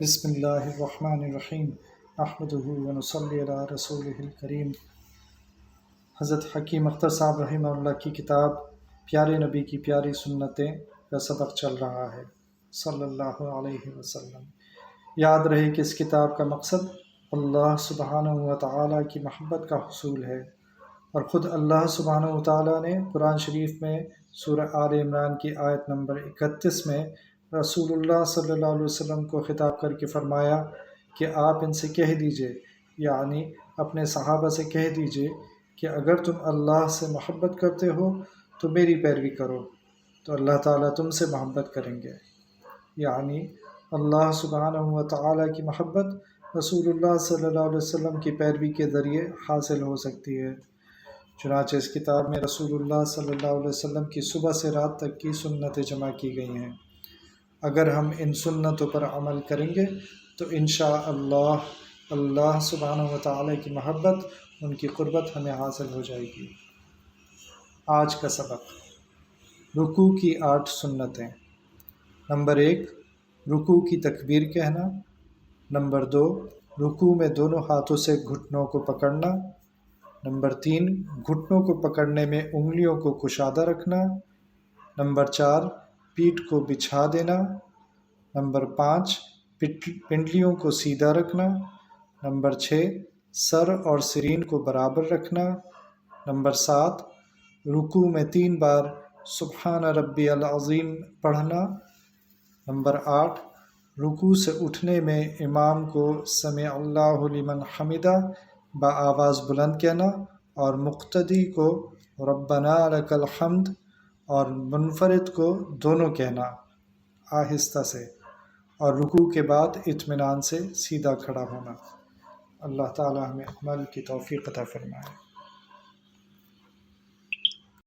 بسم اللہ الرحمن الرحیم احمدہ ونصلی علی رسولہ الکریم۔ حضرت حکیم اختر صاحب رحمہ اللہ کی کتاب پیارے نبی کی پیاری سنتیں کا سبق چل رہا ہے صلی اللہ علیہ وسلم۔ یاد رہے کہ اس کتاب کا مقصد اللہ سبحانہ و تعالیٰ کی محبت کا حصول ہے، اور خود اللہ سبحانہ و تعالیٰ نے قرآن شریف میں سورہ آل عمران کی آیت نمبر 31 میں رسول اللہ صلی اللہ علیہ وسلم کو خطاب کر کے فرمایا کہ آپ ان سے کہہ دیجئے، یعنی اپنے صحابہ سے کہہ دیجئے کہ اگر تم اللہ سے محبت کرتے ہو تو میری پیروی کرو تو اللہ تعالیٰ تم سے محبت کریں گے۔ یعنی اللہ سبحانہ و تعالیٰ کی محبت رسول اللہ صلی اللہ علیہ وسلم کی پیروی کے ذریعے حاصل ہو سکتی ہے۔ چنانچہ اس کتاب میں رسول اللہ صلی اللہ علیہ وسلم کی صبح سے رات تک کی سنتیں جمع کی گئی ہیں۔ اگر ہم ان سنتوں پر عمل کریں گے تو انشاءاللہ اللہ سبحانہ و تعالیٰ کی محبت، ان کی قربت ہمیں حاصل ہو جائے گی۔ آج کا سبق، رکوع کی 8 سنتیں۔ نمبر 1، رکوع کی تکبیر کہنا۔ نمبر 2، رکوع میں دونوں ہاتھوں سے گھٹنوں کو پکڑنا۔ نمبر 3، گھٹنوں کو پکڑنے میں انگلیوں کو کشادہ رکھنا۔ نمبر 4، پیٹھ کو بچھا دینا۔ نمبر 5، پنڈلیوں کو سیدھا رکھنا۔ نمبر 6، سر اور سرین کو برابر رکھنا۔ نمبر 7، رکوع میں 3 بار سبحان ربی العظیم پڑھنا۔ نمبر 8، رکوع سے اٹھنے میں امام کو سمع اللہ لمن حمدہ بآواز بلند کہنا، اور مقتدی کو ربنا لک الحمد اور منفرد کو دونوں کہنا آہستہ سے، اور رکوع کے بعد اطمینان سے سیدھا کھڑا ہونا۔ اللہ تعالی ہمیں عمل کی توفیق عطا فرمائے۔